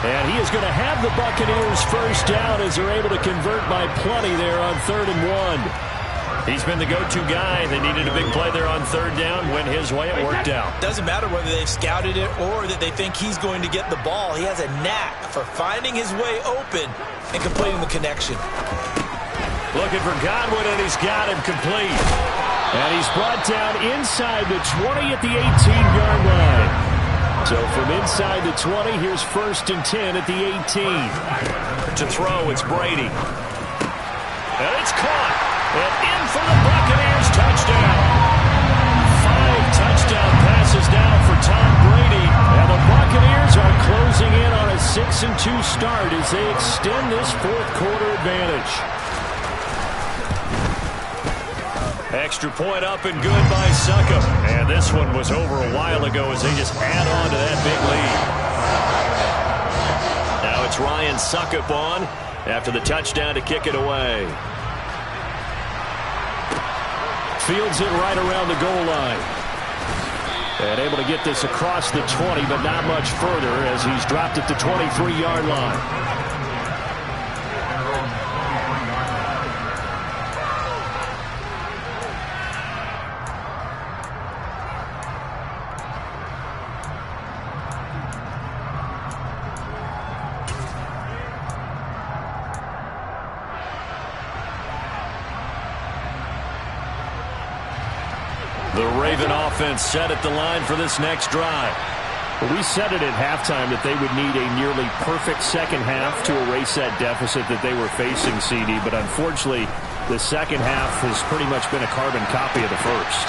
And he is going to have the Buccaneers 1st down as they're able to convert by plenty there on 3rd and 1. He's been the go-to guy. They needed a big play there on 3rd down. Went his way, it worked out. Doesn't matter whether they've scouted it or that they think he's going to get the ball. He has a knack for finding his way open and completing the connection. Looking for Godwin, and he's got him complete. And he's brought down inside the 20 at the 18-yard line. So from inside the 20, here's 1st and 10 at the 18. To throw, it's Brady. And it's caught. And in for the Buccaneers, touchdown. 5 touchdown passes now for Tom Brady. And the Buccaneers are closing in on a 6-2 start as they extend this 4th quarter advantage. Extra point up and good by Succop. And this one was over a while ago as they just add on to that big lead. Now it's Ryan Succop on after the touchdown to kick it away. Fields it right around the goal line. And able to get this across the 20, but not much further as he's dropped at the 23-yard line. The Raven offense set at the line for this next drive. Well, we said it at halftime that they would need a nearly perfect second half to erase that deficit that they were facing, CD. But unfortunately, the second half has pretty much been a carbon copy of the first.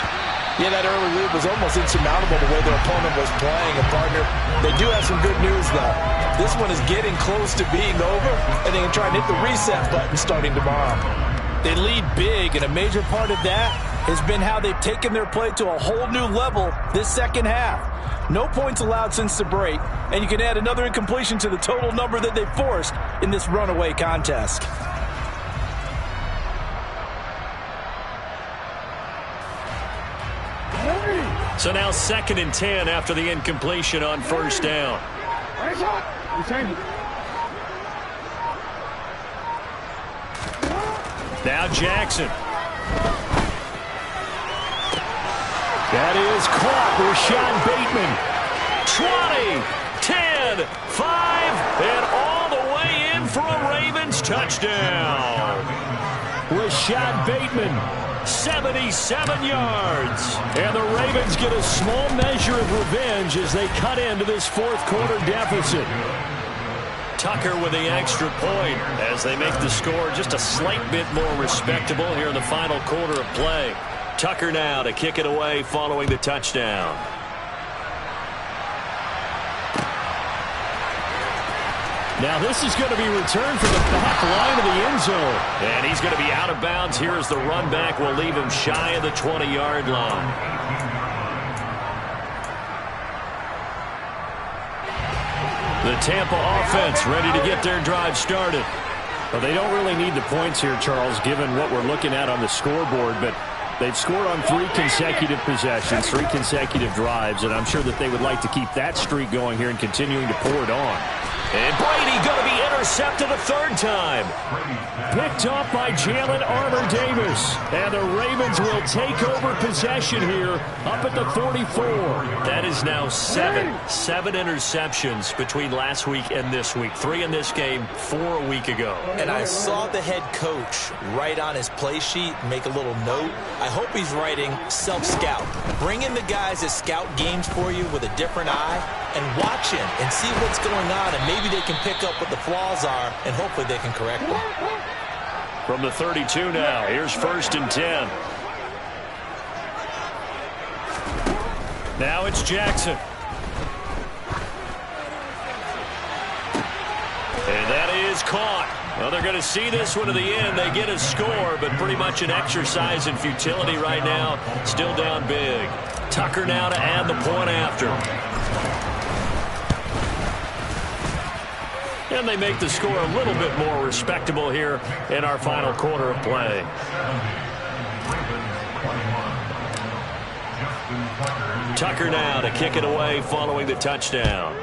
Yeah, that early lead was almost insurmountable the way their opponent was playing. And, partner, they do have some good news, though. This one is getting close to being over, and they can try and hit the reset button starting tomorrow. They lead big, and a major part of that has been how they've taken their play to a whole new level this second half. No points allowed since the break, and you can add another incompletion to the total number that they forced in this runaway contest. So now 2nd and 10 after the incompletion on 1st down. Now Jackson. That is caught. Rashad Bateman. 20, 10, 5, and all the way in for a Ravens touchdown. Rashad Bateman, 77 yards. And the Ravens get a small measure of revenge as they cut into this fourth quarter deficit. Tucker with the extra point as they make the score just a slight bit more respectable here in the final quarter of play. Tucker now to kick it away following the touchdown. Now this is going to be returned from the back line of the end zone. And he's going to be out of bounds here as the run back will leave him shy of the 20-yard line. The Tampa offense ready to get their drive started. Well, they don't really need the points here, Charles, given what we're looking at on the scoreboard, but they've scored on 3 consecutive possessions, 3 consecutive drives, and I'm sure that they would like to keep that streak going here and continuing to pour it on. And Brady going to be intercepted a third time. Picked off by Jalen Armour-Davis. And the Ravens will take over possession here up at the 44. That is now 7 interceptions between last week and this week. 3 in this game, 4 a week ago. And I saw the head coach write on his play sheet, make a little note. I hope he's writing self-scout. Bring in the guys that scout games for you with a different eye and watch him and see what's going on, and maybe they can pick up what the flaws are, and hopefully they can correct them. From the 32 now, here's 1st and 10. Now it's Jackson. And that is caught. Well, they're going to see this one to the end. They get a score, but pretty much an exercise in futility right now. Still down big. Tucker now to add the point after. And they make the score a little bit more respectable here in our final quarter of play. Tucker now to kick it away following the touchdown.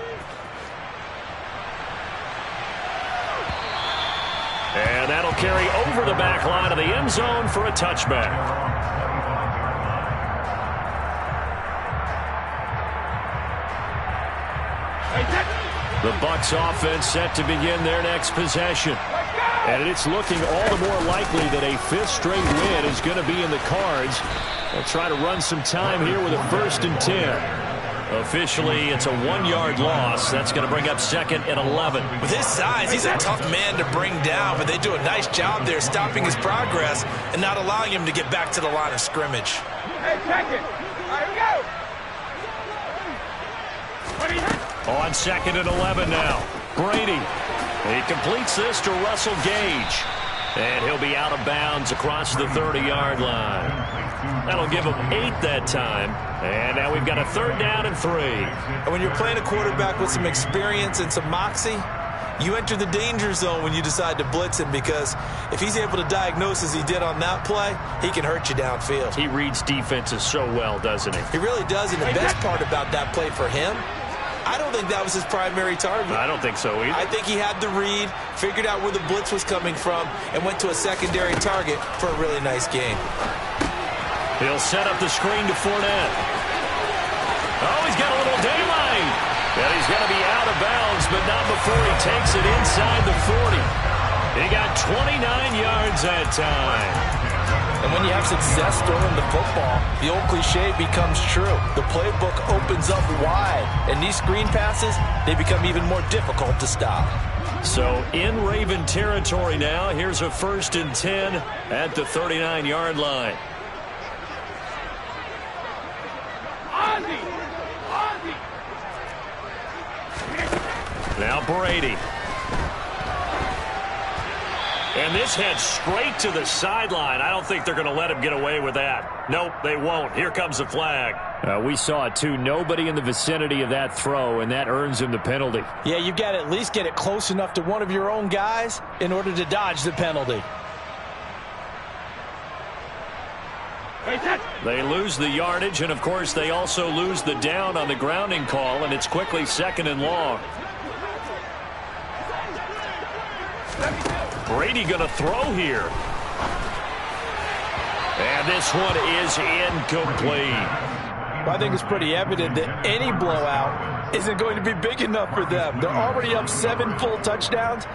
And that'll carry over the back line of the end zone for a touchback. The Bucs offense set to begin their next possession. And it's looking all the more likely that a 5th straight win is going to be in the cards. They'll try to run some time here with a 1st and 10. Officially, it's a 1-yard loss. That's going to bring up 2nd and 11. With his size, he's a tough man to bring down, but they do a nice job there stopping his progress and not allowing him to get back to the line of scrimmage. Hey, check it. All right, here we go. On 2nd and 11 now. Brady. He completes this to Russell Gage. And he'll be out of bounds across the 30-yard line. That'll give him 8 that time. And now we've got a 3rd down and 3. And when you're playing a quarterback with some experience and some moxie, you enter the danger zone when you decide to blitz him, because if he's able to diagnose as he did on that play, he can hurt you downfield. He reads defenses so well, doesn't he? He really does, and the best part about that play for him, I don't think that was his primary target. I don't think so either. I think he had the read, figured out where the blitz was coming from, and went to a secondary target for a really nice game. He'll set up the screen to Fournette. Oh, he's got a little daylight. And he's going to be out of bounds, but not before he takes it inside the 40. He got 29 yards that time. And when you have success throwing the football, the old cliche becomes true. The playbook opens up wide, and these screen passes, they become even more difficult to stop. So in Raven territory now, here's a 1st and 10 at the 39-yard line. Now Brady. And this heads straight to the sideline. I don't think they're going to let him get away with that. Nope, they won't. Here comes the flag. We saw it, too. Nobody in the vicinity of that throw, and that earns him the penalty. Yeah, you've got to at least get it close enough to one of your own guys in order to dodge the penalty. They lose the yardage, and, of course, they also lose the down on the grounding call, and it's quickly 2nd and long. Brady going to throw here. And this one is incomplete. Well, I think it's pretty evident that any blowout isn't going to be big enough for them. They're already up 7 full touchdowns,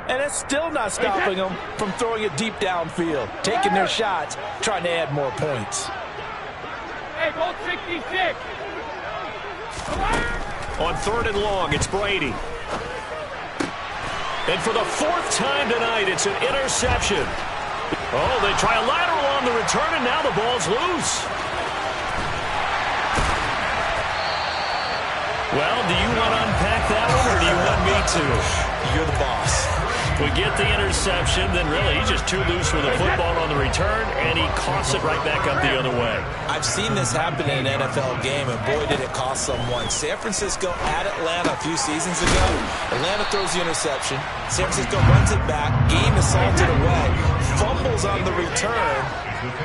and it's still not stopping them from throwing it deep downfield, taking their shots, trying to add more points. Hey, Bolt 66. On 3rd and long, it's Brady. And for the 4th time tonight, it's an interception. Oh, they try a lateral on the return, and now the ball's loose. Well, do you want to unpack that one, or do you want me to? You're the boss. We get the interception, then really he's just too loose with the football on the return, and he coughs it right back up the other way. I've seen this happen in an NFL game, and boy, did it cost someone. San Francisco at Atlanta a few seasons ago. Atlanta throws the interception. San Francisco runs it back. Game is salted away. Fumbles on the return.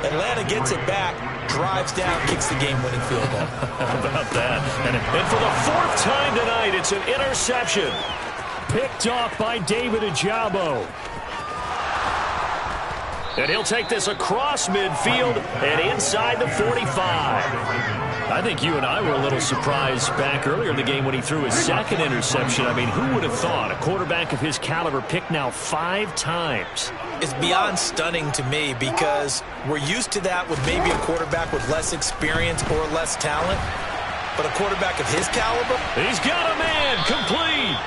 Atlanta gets it back, drives down, kicks the game-winning field goal. How about that? And for the 4th time tonight, it's an interception. Picked off by David Ojabo. And he'll take this across midfield and inside the 45. I think you and I were a little surprised back earlier in the game when he threw his 2nd interception. I mean, who would have thought a quarterback of his caliber picked now 5 times? It's beyond stunning to me because we're used to that with maybe a quarterback with less experience or less talent. But a quarterback of his caliber? He's got a man, complete.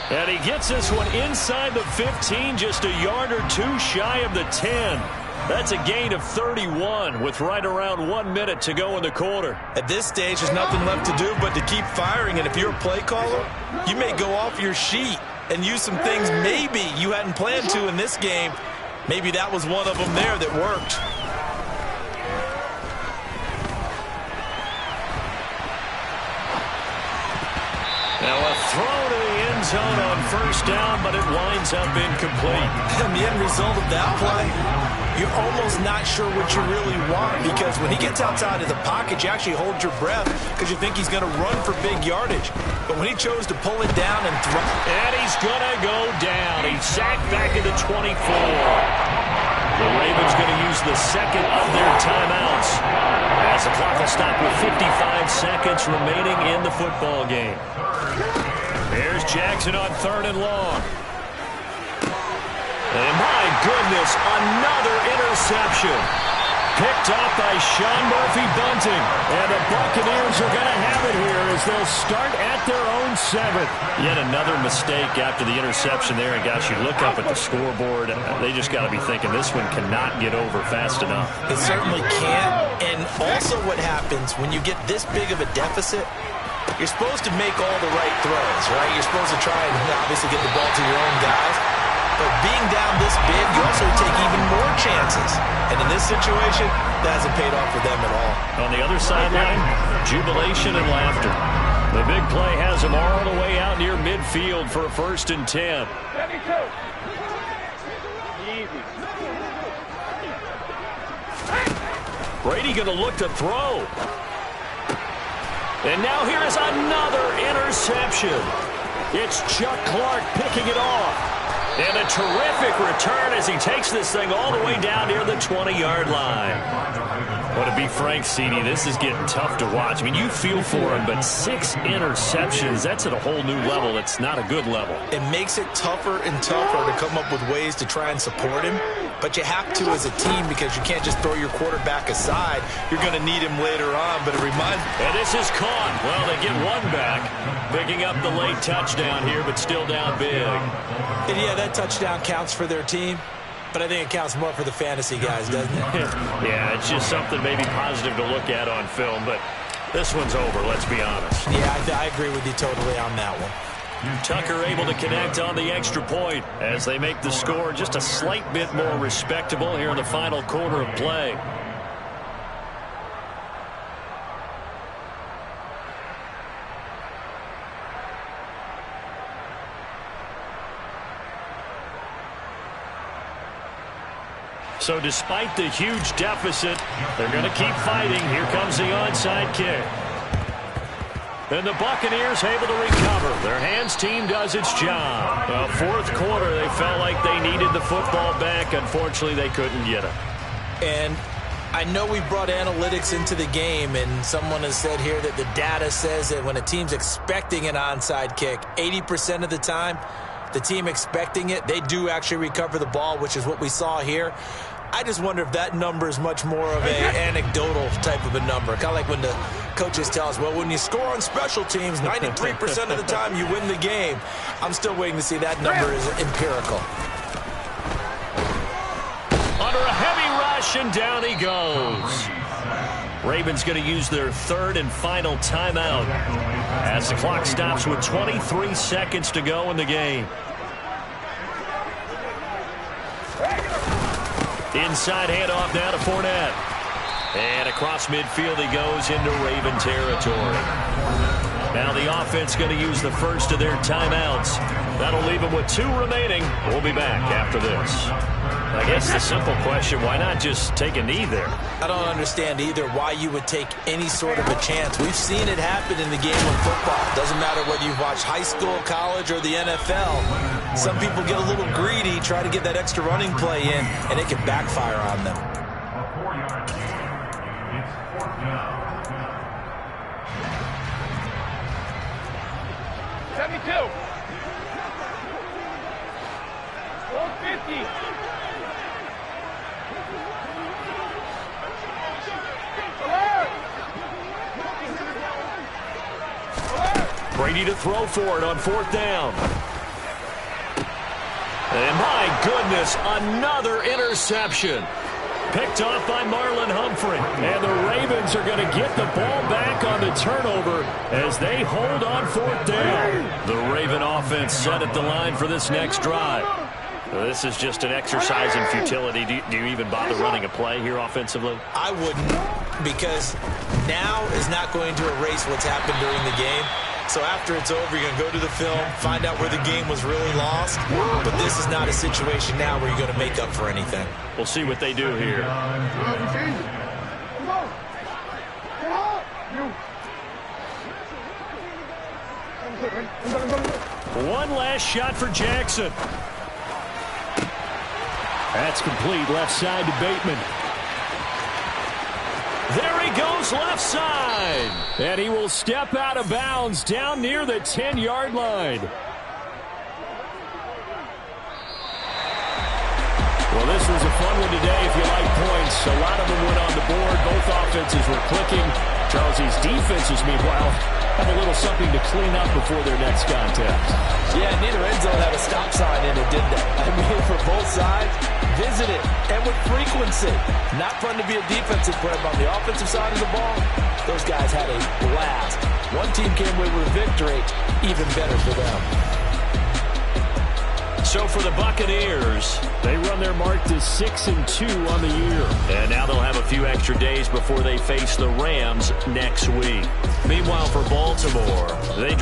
And he gets this one inside the 15, just a yard or 2 shy of the 10. That's a gain of 31 with right around 1 minute to go in the quarter. At this stage, there's nothing left to do but to keep firing. And if you're a play caller, you may go off your sheet and use some things maybe you hadn't planned to in this game. Maybe that was one of them there that worked. Now a throw to the end zone on 1st down, but it winds up incomplete. And the end result of that play, you're almost not sure what you really want because when he gets outside of the pocket, you actually hold your breath because you think he's going to run for big yardage. But when he chose to pull it down and throw... And he's going to go down. He's sacked back at the 24. The Ravens going to use the 2nd of their timeouts as the clock will stop with 55 seconds remaining in the football game. There's Jackson on 3rd and long. And my goodness, another interception. Picked off by Sean Murphy-Bunting. And the Buccaneers are going to have it here as they'll start at their own 7th. Yet another mistake after the interception there. And gosh, you look up at the scoreboard, they just got to be thinking this one cannot get over fast enough. It certainly can't. And also what happens when you get this big of a deficit, you're supposed to make all the right throws, right? You're supposed to try and obviously get the ball to your own guys. But being down this big, you also take even more chances. And in this situation, that hasn't paid off for them at all. On the other sideline, jubilation and laughter. The big play has them all the way out near midfield for a 1st and 10. 72. Easy. Brady going to look to throw. And now here is another interception. It's Chuck Clark picking it off. And a terrific return as he takes this thing all the way down near the 20-yard line. Well, to be frank, CD, this is getting tough to watch. I mean, you feel for him, but 6 interceptions, that's at a whole new level. It's not a good level. It makes it tougher and tougher to come up with ways to try and support him. But you have to as a team because you can't just throw your quarterback aside. You're going to need him later on, but it reminds me. And this is caught. Well, they get one back, picking up the late touchdown here, but still down big. And yeah, that touchdown counts for their team, but I think it counts more for the fantasy guys, doesn't it? Yeah, it's just something maybe positive to look at on film, but this one's over, let's be honest. Yeah, I agree with you totally on that one. Tucker able to connect on the extra point as they make the score just a slight bit more respectable here in the final quarter of play. So despite the huge deficit, they're going to keep fighting. Here comes the onside kick. And the Buccaneers able to recover. Their hands team does its job. Well, 4th quarter, they felt like they needed the football back. Unfortunately, they couldn't get it. And I know we brought analytics into the game, and someone has said here that the data says that when a team's expecting an onside kick, 80% of the time, the team expecting it, they do actually recover the ball, which is what we saw here. I just wonder if that number is much more of an anecdotal type of a number. Kind of like when the coaches tell us, well, when you score on special teams, 93% of the time you win the game. I'm still waiting to see that number is empirical. Under a heavy rush, and down he goes. Ravens going to use their third and final timeout as the clock stops with 23 seconds to go in the game. Inside handoff now to Fournette. And across midfield he goes into Raven territory. Now the offense going to use the first of their timeouts. That'll leave them with 2 remaining. We'll be back after this. I guess the simple question, why not just take a knee there? I don't understand either why you would take any sort of a chance. We've seen it happen in the game of football. Doesn't matter whether you've watched high school, college, or the NFL. Some people get a little greedy, try to get that extra running play in, and it can backfire on them. Brady to throw for it on 4th down. And my goodness, another interception. Picked off by Marlon Humphrey. And the Ravens are going to get the ball back on the turnover as they hold on 4th down. The Raven offense set at the line for this next drive. Well, this is just an exercise in futility. Do you even bother running a play here offensively? I wouldn't, because now is not going to erase what's happened during the game. So after it's over, you're going to go to the film, find out where the game was really lost. But this is not a situation now where you're going to make up for anything. We'll see what they do here. One last shot for Jackson. That's complete, left side to Bateman. There he goes, left side. And he will step out of bounds down near the 10-yard line. Well, this was a fun one today if you like points. A lot of them went on the board. Both offenses were clicking. Charles's defenses, meanwhile, have a little something to clean up before their next contest. Yeah, neither end zone had a stop sign in it, did they? I mean, for both sides, visit it, and with frequency. Not fun to be a defensive player, but on the offensive side of the ball, those guys had a blast. One team came away with a victory, even better for them. So for the Buccaneers, they run their mark to 6-2 on the year. And now they'll have a few extra days before they face the Rams next week. Meanwhile, for Baltimore, they